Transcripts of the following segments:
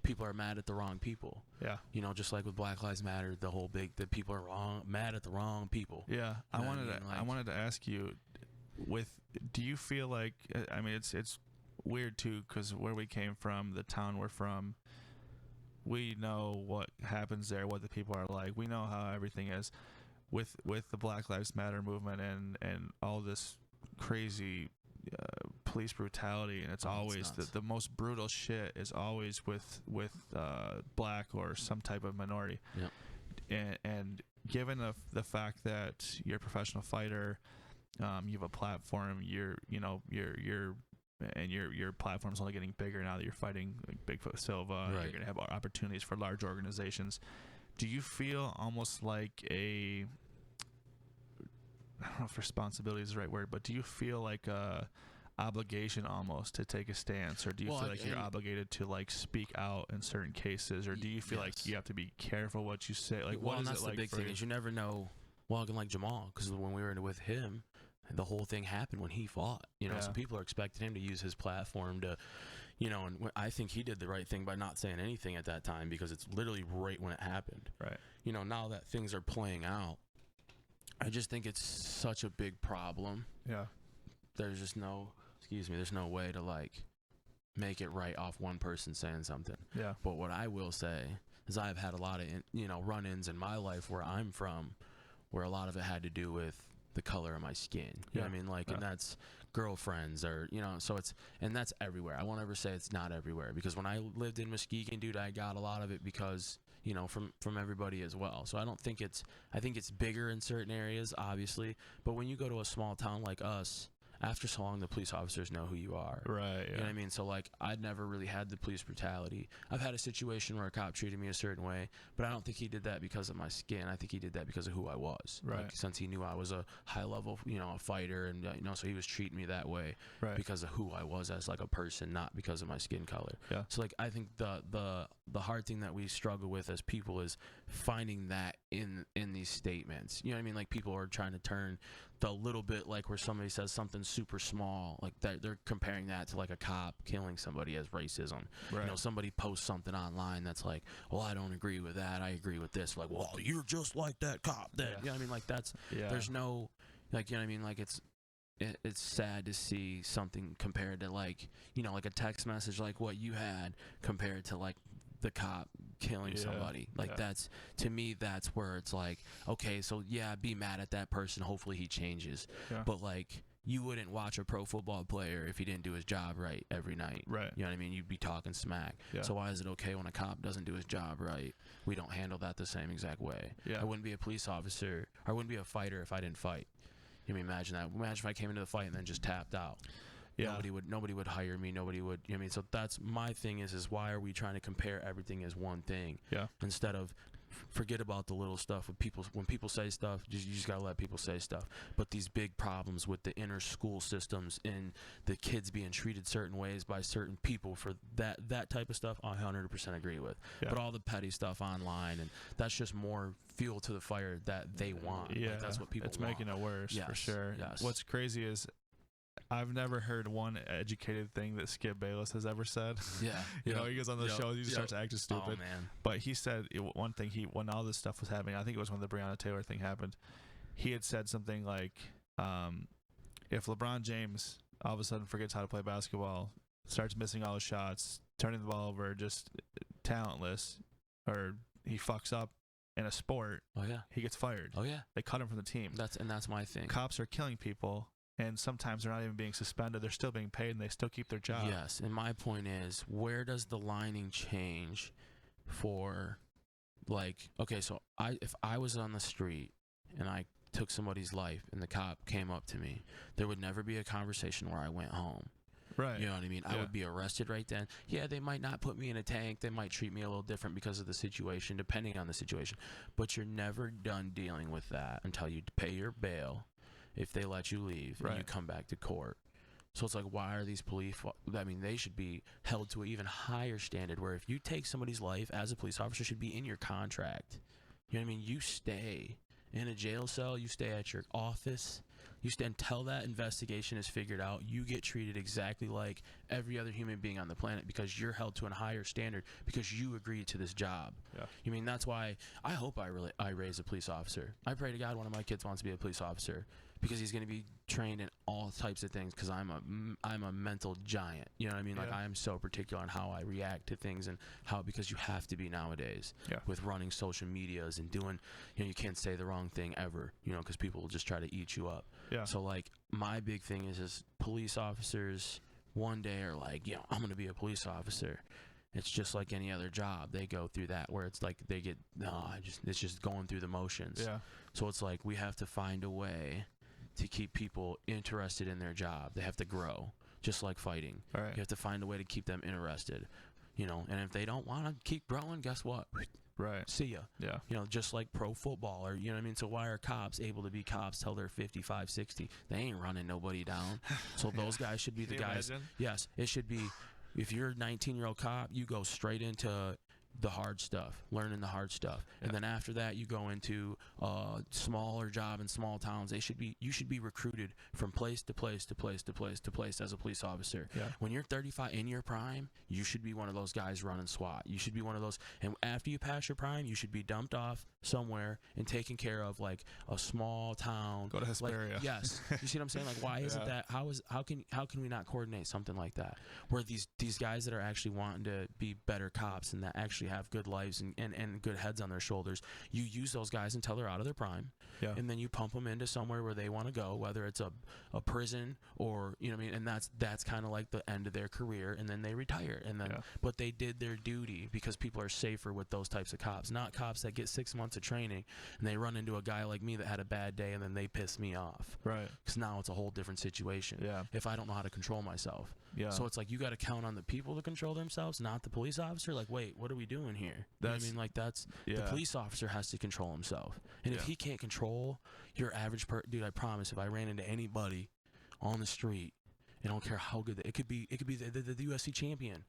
people are mad at the wrong people. Yeah. You know, just like with Black Lives Matter, the whole the people are mad at the wrong people. Yeah. You know I wanted to ask you, do you feel like, I mean, it's weird too, because where we came from, the town we're from, we know what happens there, what the people are like. We know how everything is with the Black Lives Matter movement and all this crazy police brutality, and it's always the most brutal shit is always with black or some type of minority. Yep. And given the fact that you're a professional fighter, you have a platform, your platform's only getting bigger now that you're fighting like Bigfoot Silva. Right. You're going to have opportunities for large organizations. Do you feel almost like I don't know if responsibility is the right word, but do you feel like a obligation almost to take a stance, or do you feel like you're obligated to like speak out in certain cases, or do you feel like you have to be careful what you say? Like, what is it like? The big thing is you never know. Well, like Jamal, because when we were with him, the whole thing happened when he fought. You know, so people are expecting him to use his platform to, you know, and I think he did the right thing by not saying anything at that time, because it's literally right when it happened. Right. You know, now that things are playing out, I just think it's such a big problem. Yeah. There's just there's no way to like make it right off one person saying something. Yeah. But what I will say is I've had a lot of, run-ins in my life where I'm from, where a lot of it had to do with the color of my skin. You know what I mean? Like, and that's girlfriends or, so and that's everywhere. I won't ever say it's not everywhere, because when I lived in Muskegon, dude, I got a lot of it because, from everybody as well. So I think it's bigger in certain areas, obviously, but when you go to a small town like us, after so long, the police officers know who you are. Right. Yeah. You know what I mean? So, like, I'd never really had the police brutality. I've had a situation where a cop treated me a certain way, but I don't think he did that because of my skin. I think he did that because of who I was. Right. Like, since he knew I was a high-level, a fighter, and, so he was treating me that way because of who I was as, like, a person, not because of my skin color. Yeah. So, like, I think the hard thing that we struggle with as people is finding that in these statements. You know what I mean? Like, people are trying to turn the little bit, like, where somebody says something super small, like that, they're comparing that to like a cop killing somebody as racism. Right. Somebody posts something online that's like, well, I don't agree with that, I agree with this. Like, well, you're just like that cop then. You know what I mean? Like, that's there's no, like, you know what I mean? Like, it's sad to see something compared to, like, like a text message like what you had compared to like the cop killing somebody. Like, that's, to me, that's where it's like, okay, so be mad at that person, hopefully he changes, but like, you wouldn't watch a pro football player if he didn't do his job right every night. Right. You know what I mean? You'd be talking smack. So why is it okay when a cop doesn't do his job right? We don't handle that the same exact way. I wouldn't be a police officer, or I wouldn't be a fighter if I didn't fight. You know, imagine that. Imagine if I came into the fight and then just tapped out. Nobody would hire me. Nobody would. You know what I mean? So that's my thing is why are we trying to compare everything as one thing? Instead of forget about the little stuff. When people say stuff, you just gotta let people say stuff. But these big problems with the inner school systems and the kids being treated certain ways by certain people for that type of stuff, I 100% agree with. But all the petty stuff online, and that's just more fuel to the fire that they want. Like, that's what people want. It's making it worse, for sure. Yes. What's crazy is I've never heard one educated thing that Skip Bayless has ever said. He goes on the show, he just starts acting stupid. Oh, man. But he said one thing, when all this stuff was happening, I think it was when the Breonna Taylor thing happened, he had said something like, if LeBron James all of a sudden forgets how to play basketball, starts missing all his shots, turning the ball over, just talentless, or he fucks up in a sport, he gets fired. They cut him from the team. That's my thing. Cops are killing people, and sometimes they're not even being suspended. They're still being paid, and they still keep their job. Yes, and my point is, where does the lining change for, like, okay, so if I was on the street and I took somebody's life and the cop came up to me, there would never be a conversation where I went home. Right. You know what I mean? I would be arrested right then. They might not put me in a tank. They might treat me a little different because of the situation, depending on the situation. But you're never done dealing with that until you pay your bail, if they let you leave, and you come back to court. So it's like, why are these police, I mean, they should be held to an even higher standard, where if you take somebody's life as a police officer, should be in your contract. You know what I mean? You stay in a jail cell, you stay at your office, Until that investigation is figured out, you get treated exactly like every other human being on the planet because you're held to a higher standard because you agreed to this job. Yeah. You mean that's why I hope I raise a police officer. I pray to God one of my kids wants to be a police officer because he's going to be trained in all types of things because I'm a mental giant. You know what I mean? Like I am so particular on how I react to things and how, because you have to be nowadays with running social medias and doing, you can't say the wrong thing ever, because people will just try to eat you up. Yeah. So like my big thing is police officers one day are like, I'm going to be a police officer. It's just like any other job. They go through that where it's like they get, it's just going through the motions. Yeah. So it's like we have to find a way to keep people interested in their job. They have to grow, just like fighting. All right. You have to find a way to keep them interested, and if they don't want to keep growing, guess what? Right. See ya. Yeah. Just like pro football, or you know what I mean? So why are cops able to be cops till they're 55, 60? They ain't running nobody down. So those guys should be the guys. Imagine? Yes, it should be. If you're a 19-year-old cop, you go straight into the hard stuff, learning the hard stuff, and then after that you go into a smaller job in small towns. You should be recruited from place to place to place to place to place as a police officer. When you're 35 in your prime, you should be one of those guys running SWAT. You should be one of those, and after you pass your prime, you should be dumped off somewhere and taken care of like a small town. Go to Hesperia. Like, yes, you see what I'm saying? Like, why isn't that? How can we not coordinate something like that where these guys that are actually wanting to be better cops and that actually have good lives and good heads on their shoulders, you use those guys until they're out of their prime, and then you pump them into somewhere where they want to go, whether it's a prison or and that's kind of like the end of their career, and then they retire, and then but they did their duty because people are safer with those types of cops, not cops that get 6 months of training and they run into a guy like me that had a bad day and then they piss me off, right? Because now it's a whole different situation. If I don't know how to control myself. So it's like you got to count on the people to control themselves, not the police officer. Like, wait, what are we doing here? You know what I mean? Like the police officer has to control himself, and if he can't control your average dude, I promise, if I ran into anybody on the street, I don't care how good it could be the UFC champion.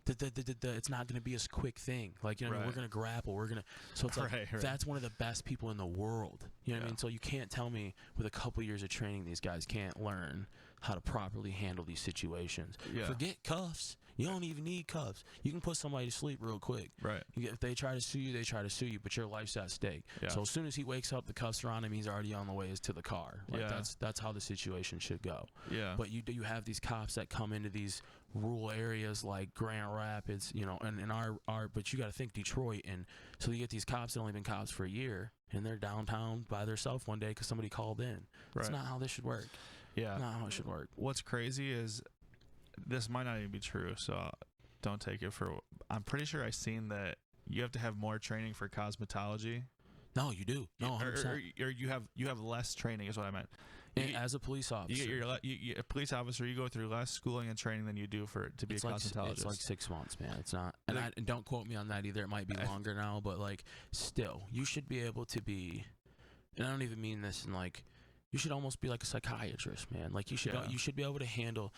It's not going to be a quick thing. Like, we're going to grapple. So it's like that's one of the best people in the world. You know what I mean? So you can't tell me with a couple years of training these guys can't learn how to properly handle these situations. Forget cuffs. You don't even need cuffs. You can put somebody to sleep real quick. Right. If they try to sue you, they try to sue you, but your life's at stake. So as soon as he wakes up, the cuffs are on him. He's already on the way to the car. Like that's how the situation should go. But you have these cops that come into these rural areas like Grand Rapids, and our but you got to think Detroit, and so you get these cops that only been cops for a year, and they're downtown by themselves one day because somebody called in. That's not how this should work. Not how it should work. What's crazy is, this might not even be true, so don't take it for. I'm pretty sure I've seen that you have to have more training for cosmetology. No, you do. No, 100%. Or you have less training is what I meant. As a police officer, you're a police officer, you go through less schooling and training than you do to be a cosmetologist. It's like 6 months, man. It's not, and don't quote me on that either. It might be longer now, but like still, you should be able to be. And I don't even mean this in like. You should almost be like a psychiatrist, man. Like you should be able to handle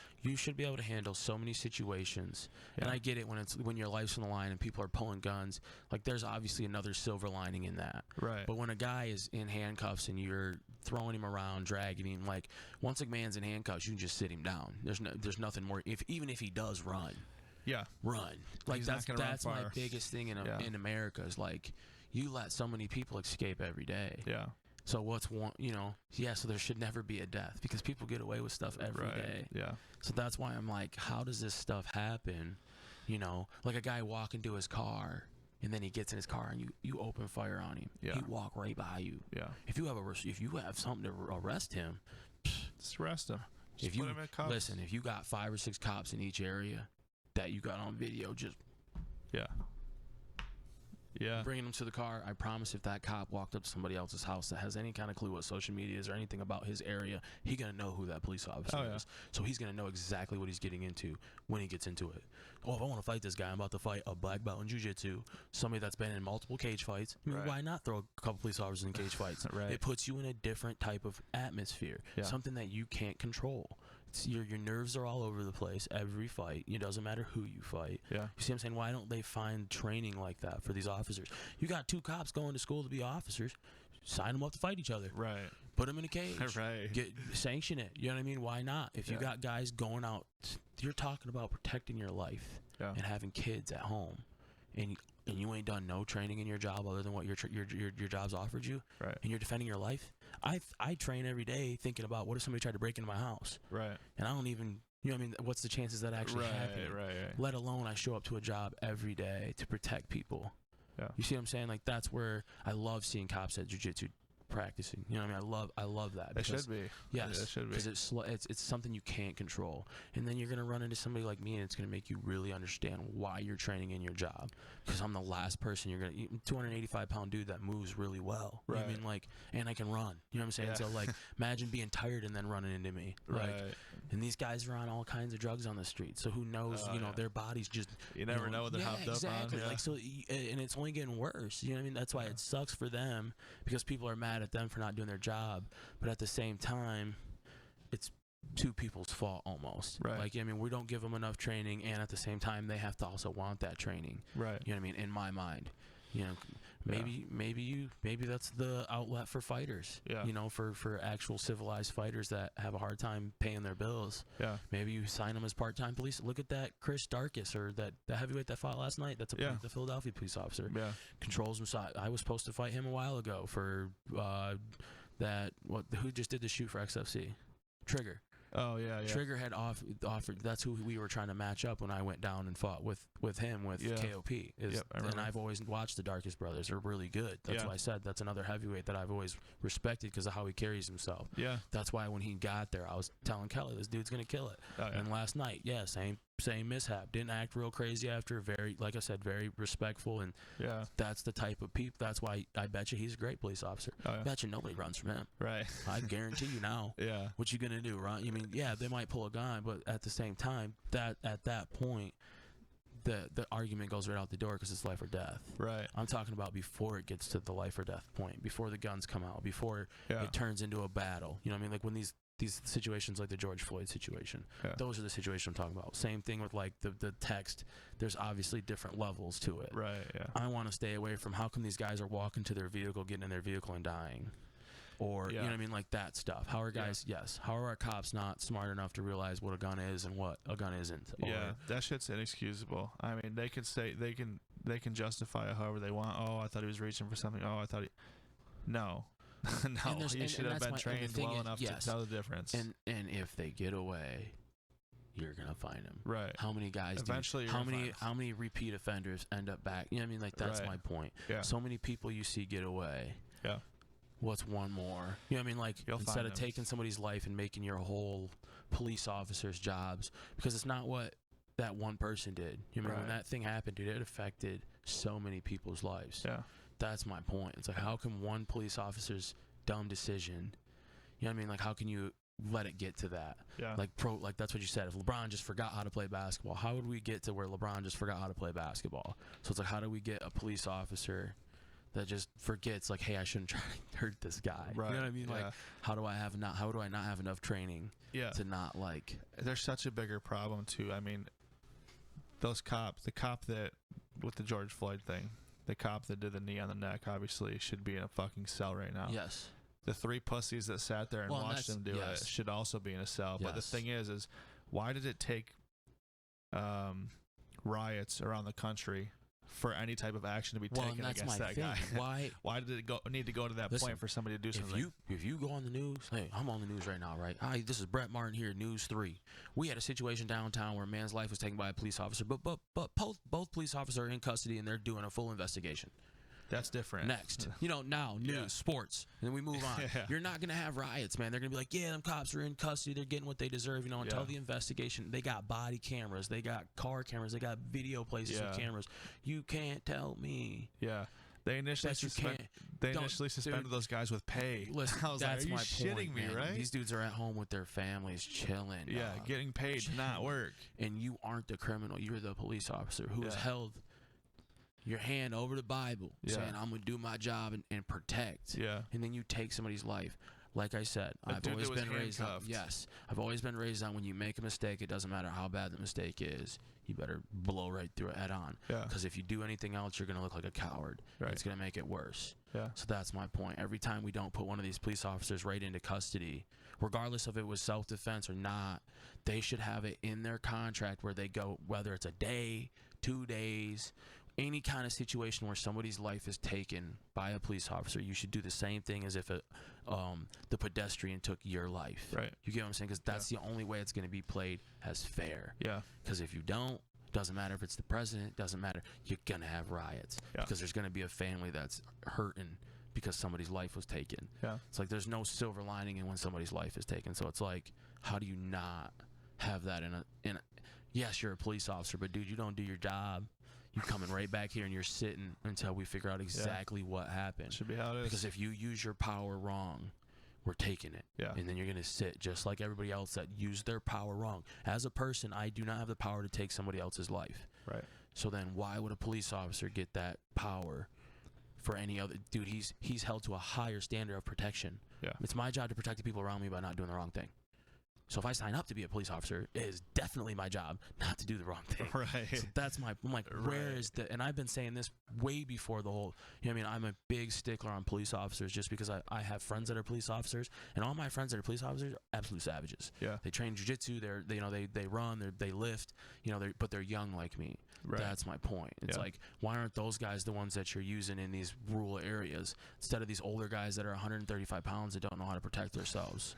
so many situations. And I get it when your life's on the line and people are pulling guns. Like there's obviously another silver lining in that. Right. But when a guy is in handcuffs and you're throwing him around, dragging him, like once a man's in handcuffs, you can just sit him down. There's nothing more. Even if he does run. Run. Like that's my biggest thing in America is like you let so many people escape every day. So what's one, so there should never be a death because people get away with stuff every day. So that's why I'm like, how does this stuff happen? Like a guy walking to his car and then he gets in his car and you open fire on him. He walk right by you. If you have something to arrest him, just arrest him. If you got 5 or 6 cops in each area that you got on video, just bringing them to the car. I promise if that cop walked up to somebody else's house that has any kind of clue what social media is or anything about his area, he's going to know who that police officer is. So he's going to know exactly what he's getting into when he gets into it. If I want to fight this guy, I'm about to fight a black belt in jiu-jitsu, somebody that's been in multiple cage fights. I mean, why not throw a couple police officers in cage fights? It puts you in a different type of atmosphere, something that you can't control. Your nerves are all over the place every fight. It doesn't matter who you fight. You see what I'm saying? Why don't they find training like that for these officers? You got 2 cops going to school to be officers. Sign them up to fight each other. Put them in a cage. Right. Sanction it. You know what I mean? Why not? If you got guys going out, you're talking about protecting your life and having kids at home, and you ain't done no training in your job other than what your job's offered you, right? And you're defending your life. I train every day thinking about what if somebody tried to break into my house, right? And I don't even, you know what I mean? What's the chances that actually happening? Right. Let alone I show up to a job every day to protect people. Yeah. You see what I'm saying? Like, that's where I love seeing cops at jiu-jitsu practicing. You know what I mean? I love that. It should be. Yes. It should be. Because it's something you can't control. And then you're going to run into somebody like me, and it's going to make you really understand why you're training in your job. Because I'm the last person you're going to... 285-pound dude that moves really well. Right. You know what I mean? Like, and I can run. You know what I'm saying? Yeah. So, like, imagine being tired and then running into me. Right. Like, and these guys are on all kinds of drugs on the street. So who knows, their bodies just... You never know what they're hopped exactly. up on. Like, so, and it's only getting worse. You know what I mean? That's why it sucks for them, because people are mad at them for not doing their job. But at the same time, it's two people's fault almost. Right. Like, I mean, we don't give them enough training, and at the same time, they have to also want that training. Right. You know what I mean? In my mind, maybe that's the outlet for fighters. Yeah. You know, for actual civilized fighters that have a hard time paying their bills. Yeah. Maybe you sign them as part-time police. Look at that Chris Darkus, or that heavyweight that fought last night. That's the Philadelphia police officer. Yeah. Controls himself. I was supposed to fight him a while ago for who just did the shoot for XFC? Trigger. Oh yeah. Trigger had offered. That's who we were trying to match up when I went down and fought with him KOP. And I've always watched the Darkest Brothers. They're really good. That's why I said that's another heavyweight that I've always respected because of how he carries himself. Yeah. That's why when he got there, I was telling Kelly, this dude's gonna kill it. Oh, yeah. And last night, same mishap. Didn't act real crazy after. Very, like I said, very respectful. And that's the type of people. That's why I bet you he's a great police officer. Oh, yeah. I bet you nobody runs from him. Right. I guarantee you now. Yeah. What you gonna do, right? You mean, they might pull a gun, but at the same time, that at that point, the argument goes right out the door because it's life or death. Right. I'm talking about before it gets to the life or death point, before the guns come out, before it turns into a battle. You know what I mean? Like when these situations, like the George Floyd situation, those are the situations I'm talking about. Same thing with like the text. There's obviously different levels to it. Right. Yeah. I want to stay away from how come these guys are walking to their vehicle, getting in their vehicle and dying. Or, you know what I mean, like that stuff. How are guys, how are our cops not smart enough to realize what a gun is and what a gun isn't? Or, that shit's inexcusable. I mean, they can say, they can justify it however they want. Oh, I thought he was reaching for something. Oh, I thought he... No. No, you should have been trained well enough to tell the difference. And if they get away, you're going to find them. Right. How many guys eventually how many repeat offenders end up back? You know what I mean? Like, that's my point. Yeah. So many people you see get away. Yeah. What's one more? You know what I mean? Like, instead of taking somebody's life and making your whole police officer's jobs, because it's not what that one person did. You know what I mean? When that thing happened, dude, it affected so many people's lives. Yeah. That's my point. It's like, how can one police officer's dumb decision, you know what I mean? Like, how can you let it get to that? Yeah. Like, that's what you said. If LeBron just forgot how to play basketball, how would we get to where LeBron just forgot how to play basketball? So it's like, how do we get a police officer that just forgets, like, hey, I shouldn't try to hurt this guy? Right. You know what I mean? Like, how do I not have enough training to not, like... There's such a bigger problem, too. I mean, those cops, the cop that, with the George Floyd thing, the cop that did the knee on the neck obviously should be in a fucking cell right now. Yes. The 3 pussies that sat there and watched him do it should also be in a cell. But the thing is why did it take riots around the country for any type of action to be taken against that guy? Why did it need to go to that point for somebody to do something? If you go on the news, hey, I'm on the news right now, right? Hi, this is Brett Martin here, News 3. We had a situation downtown where a man's life was taken by a police officer, but both police officers are in custody and they're doing a full investigation. That's different. Next. Now, news, sports, and then we move on. You're not going to have riots, man. They're going to be like, them cops are in custody. They're getting what they deserve, until the investigation. They got body cameras. They got car cameras. They got video places with cameras. You can't tell me. Yeah. They initially suspended those guys with pay. Listen, I was that's like, are you shitting me, man. right? These dudes are at home with their families, chilling. Yeah, getting paid to not work. And you aren't the criminal. You're the police officer who has held your hand over the Bible, saying, I'm going to do my job and protect. Yeah. And then you take somebody's life. like I said, I've always been raised on, yes, I've always been raised on when you make a mistake, it doesn't matter how bad the mistake is, you better blow right through it head on. Because if you do anything else, you're going to look like a coward. It's going to make it worse. So that's my point. Every time we don't put one of these police officers right into custody, regardless if it was self-defense or not, they should have it in their contract where they go, whether it's a day, 2 days, any kind of situation where somebody's life is taken by a police officer, you should do the same thing as if the pedestrian took your life. You get what I'm saying? Because that's the only way it's going to be played as fair. Because if you don't, doesn't matter if it's the president, doesn't matter, you're going to have riots. Because there's going to be a family that's hurting because somebody's life was taken. It's like there's no silver lining in when somebody's life is taken. So it's like, how do you not have that in a yes, you're a police officer, but dude, you don't do your job. You coming right back here and you're sitting until we figure out exactly what happened. Should be how it is. Because if you use your power wrong, we're taking it. And then you're going to sit just like everybody else that used their power wrong. As a person, I do not have the power to take somebody else's life. So then why would a police officer get that power for any other? Dude, he's held to a higher standard of protection. It's my job to protect the people around me by not doing the wrong thing. So if I sign up to be a police officer, it is definitely my job not to do the wrong thing. So that's I'm like, where is the, and I've been saying this way before the whole, you know what I mean? I'm a big stickler on police officers just because I have friends that are police officers, and all my friends that are police officers are absolute savages. They train jiu-jitsu, they run, they lift, but they're young like me. That's my point. It's like, why aren't those guys the ones that you're using in these rural areas instead of these older guys that are 135 pounds that don't know how to protect themselves?